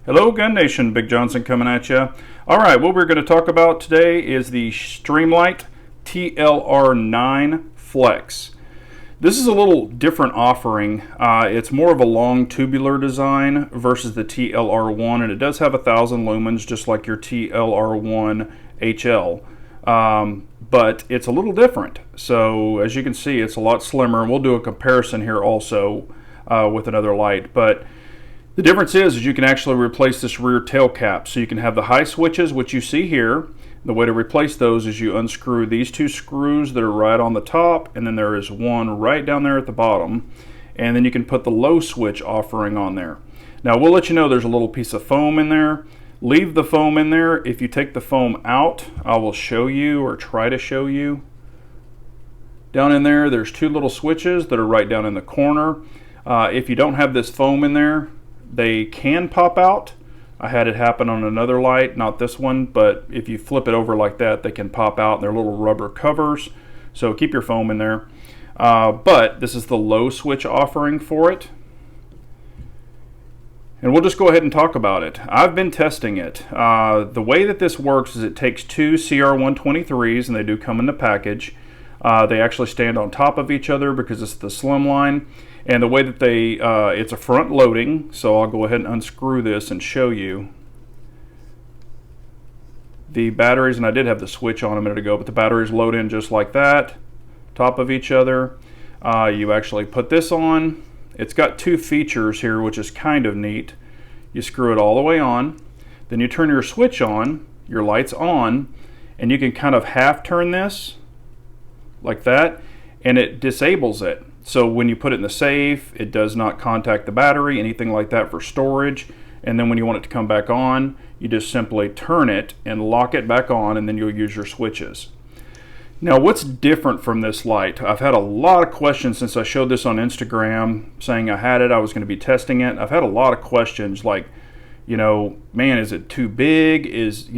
Hello Gun Nation, Big Johnson coming at you. Alright, what we're going to talk about today is the Streamlight TLR-9 Flex. This is a little different offering. It's more of a long tubular design versus the TLR-1, and it does have 1,000 lumens just like your TLR-1 HL. But it's a little different. So as you can see, it's a lot slimmer, and we'll do a comparison here also with another light. But the difference is you can actually replace this rear tail cap. So you can have the high switches, which you see here. The way to replace those is you unscrew these two screws that are right on the top, and then there is one right down there at the bottom. And then you can put the low switch offering on there. Now we'll let you know there's a little piece of foam in there. Leave the foam in there. If you take the foam out, I will show you, or try to show you. Down in there, there's two little switches that are right down in the corner. If you don't have this foam in there, they can pop out. I had it happen on another light, not this one, but if you flip it over like that, they can pop out, and they're little rubber covers. So keep your foam in there. But this is the low switch offering for it. And we'll just go ahead and talk about it. I've been testing it. The way that this works is it takes two CR123s, and they do come in the package. They actually stand on top of each other because it's the slimline. And the way that it's a front loading, so I'll go ahead and unscrew this and show you. The batteries, and I did have the switch on a minute ago, but the batteries load in just like that, top of each other. You actually put this on. It's got two features here, which is kind of neat. You screw it all the way on, then you turn your switch on, your light's on, and you can kind of half turn this like that, and it disables it. So when you put it in the safe, it does not contact the battery, anything like that for storage. And then when you want it to come back on, you just simply turn it and lock it back on, and then you'll use your switches. Now what's different from this light? I've had a lot of questions since I showed this on Instagram saying I had it, I was going to be testing it. I've had a lot of questions like, man, is it too big?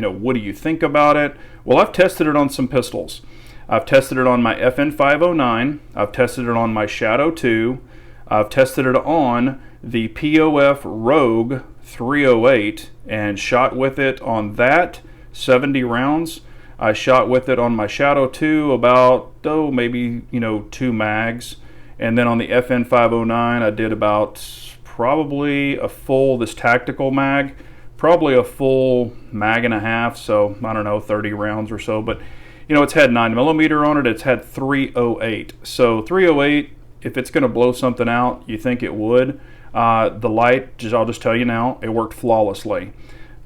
What do you think about it? Well, I've tested it on some pistols. I've tested it on my FN509, I've tested it on my Shadow 2, I've tested it on the POF Rogue 308 and shot with it on that 70 rounds. I shot with it on my Shadow 2 about, maybe 2 mags. And then on the FN509 I did about probably a full, this tactical mag, probably a full mag and a half, so I don't know, 30 rounds or so. But it's had 9mm on it, it's had 308. So 308, if it's going to blow something out, you think it would. The light, I'll just tell you now, it worked flawlessly.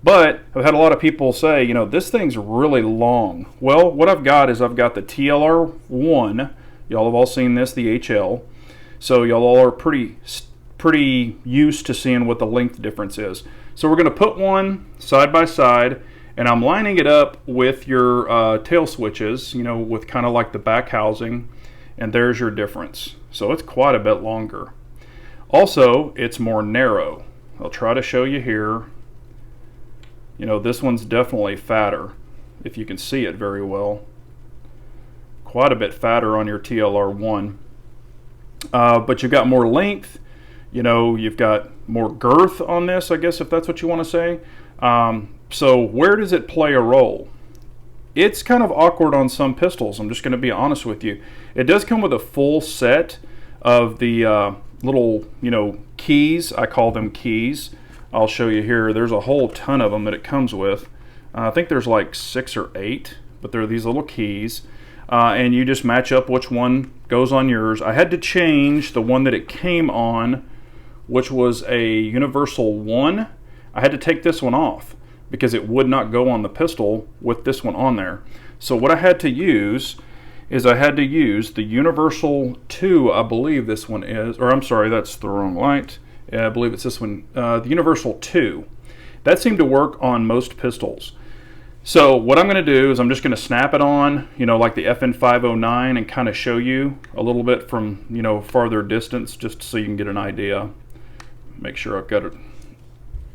But I've had a lot of people say, this thing's really long. Well, what I've got is I've got the TLR-1. Y'all have all seen this, the HL. So y'all all are pretty used to seeing what the length difference is. So we're going to put one side by side, and I'm lining it up with your tail switches, with kind of like the back housing, and there's your difference. So it's quite a bit longer. Also, it's more narrow. I'll try to show you here. This one's definitely fatter, if you can see it very well. Quite a bit fatter on your TLR-1. But you've got more length, you've got more girth on this, I guess, if that's what you want to say. So where does it play a role? It's kind of awkward on some pistols, I'm just going to be honest with you. It does come with a full set of the little, keys. I call them keys. I'll show you here. There's a whole ton of them that it comes with. I think there's like 6 or 8, but they're these little keys. And you just match up which one goes on yours. I had to change the one that it came on, which was a Universal 1. I had to take this one off because it would not go on the pistol with this one on there. So what I had to use is I had to use the Universal 2, I believe this one is, or I'm sorry, that's the wrong light. Yeah, I believe it's this one, the Universal 2. That seemed to work on most pistols. So what I'm going to do is I'm just going to snap it on, like the FN509, and kind of show you a little bit from, farther distance, just so you can get an idea. Make sure I've got it.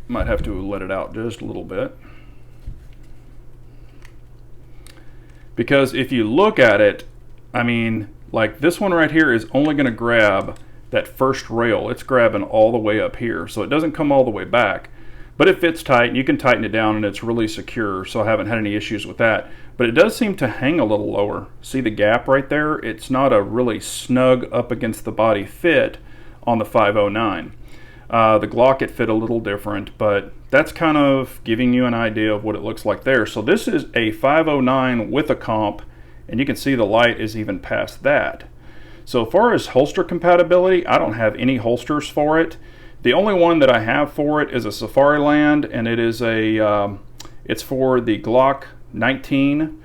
Might have to let it out just a little bit. Because if you look at it, like this one right here is only going to grab that first rail. It's grabbing all the way up here, so it doesn't come all the way back. But it fits tight, and you can tighten it down, and it's really secure, so I haven't had any issues with that. But it does seem to hang a little lower. See the gap right there? It's not a really snug up against the body fit on the 509. The Glock, it fit a little different, but that's kind of giving you an idea of what it looks like there. So this is a 509 with a comp, and you can see the light is even past that. So as far as holster compatibility, I don't have any holsters for it. The only one that I have for it is a Safariland, and it is a it's for the Glock 19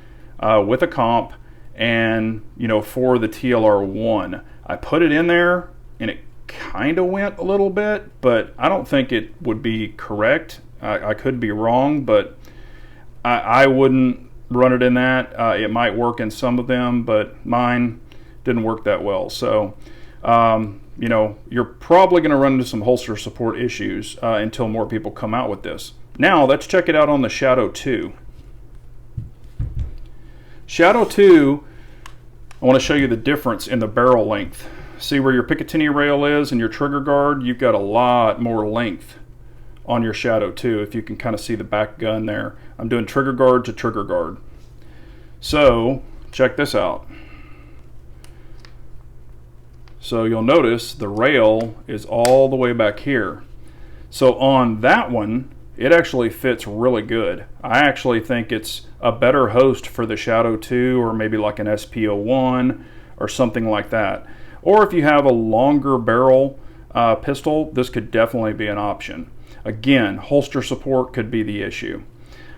with a comp, and for the TLR-1. I put it in there, and it kind of went a little bit, but I don't think it would be correct. I could be wrong, but I wouldn't run it in that. It might work in some of them, but mine didn't work that well. So you're probably going to run into some holster support issues until more people come out with this. Now let's check it out on the Shadow 2. Shadow 2, I want to show you the difference in the barrel length. See where your Picatinny rail is and your trigger guard? You've got a lot more length on your Shadow 2, if you can kind of see the back gun there. I'm doing trigger guard to trigger guard. So check this out. So you'll notice the rail is all the way back here. So on that one, it actually fits really good. I actually think it's a better host for the Shadow 2, or maybe like an SP01 or something like that. Or if you have a longer barrel pistol, this could definitely be an option. Again, holster support could be the issue.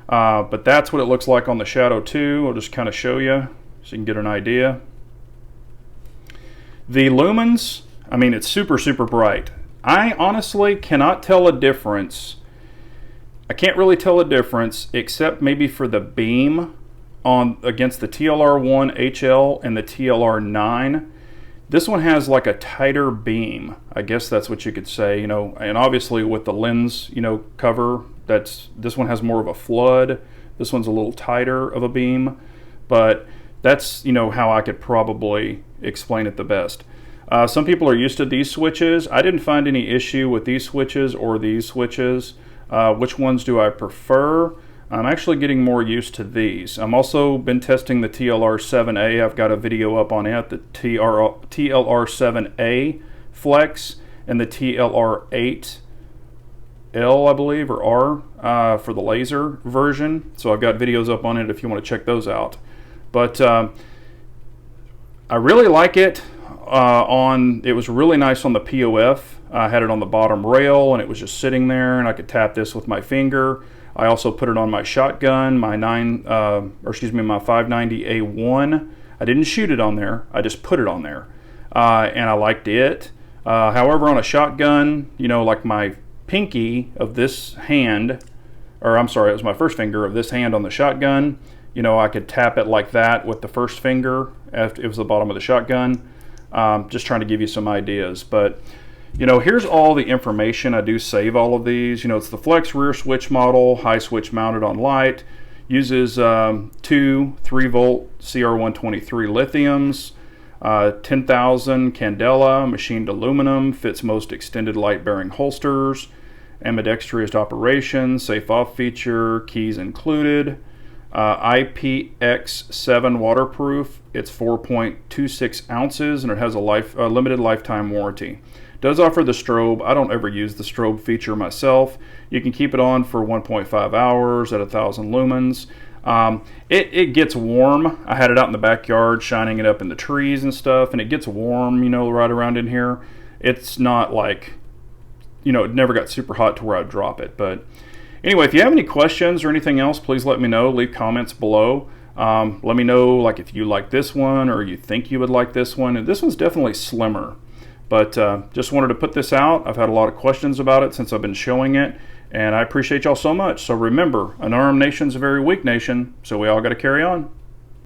But that's what it looks like on the Shadow 2. I'll just kind of show you so you can get an idea. The lumens, I mean, it's super, super bright. I honestly cannot tell a difference. I can't really tell a difference except maybe for the beam against the TLR-1 HL and the TLR-9. This one has like a tighter beam. I guess that's what you could say, and obviously with the lens, cover, this one has more of a flood. This one's a little tighter of a beam, but that's, how I could probably explain it the best. Some people are used to these switches. I didn't find any issue with these switches or these switches. Which ones do I prefer? I'm actually getting more used to these. I'm also been testing the TLR-7A. I've got a video up on it, the TLR-7A Flex and the TLR-8L, I believe, or R, for the laser version. So I've got videos up on it if you want to check those out. But I really like it. It was really nice on the POF. I had it on the bottom rail, and it was just sitting there, and I could tap this with my finger. I also put it on my shotgun, my 590A1. I didn't shoot it on there. I just put it on there, and I liked it. However, on a shotgun, like my pinky of this hand, or I'm sorry, it was my first finger of this hand on the shotgun. I could tap it like that with the first finger. After it was the bottom of the shotgun. Just trying to give you some ideas, but here's all the information. I do save all of these. It's the Flex rear switch model, high switch mounted on light, uses 2 3-volt CR123 lithiums, 10,000 candela, machined aluminum, fits most extended light bearing holsters, ambidextrous operation, safe off feature, keys included, IPX7 waterproof. It's 4.26 ounces, and it has a limited lifetime warranty. Does offer the strobe. I don't ever use the strobe feature myself. You can keep it on for 1.5 hours at 1,000 lumens. It gets warm. I had it out in the backyard, shining it up in the trees and stuff, and it gets warm, right around in here. It's not like, it never got super hot to where I'd drop it. But anyway, if you have any questions or anything else, please let me know. Leave comments below. Let me know, like, if you like this one or you think you would like this one. And this one's definitely slimmer. But just wanted to put this out. I've had a lot of questions about it since I've been showing it, and I appreciate y'all so much. So remember, an armed nation's a very weak nation, so we all got to carry on.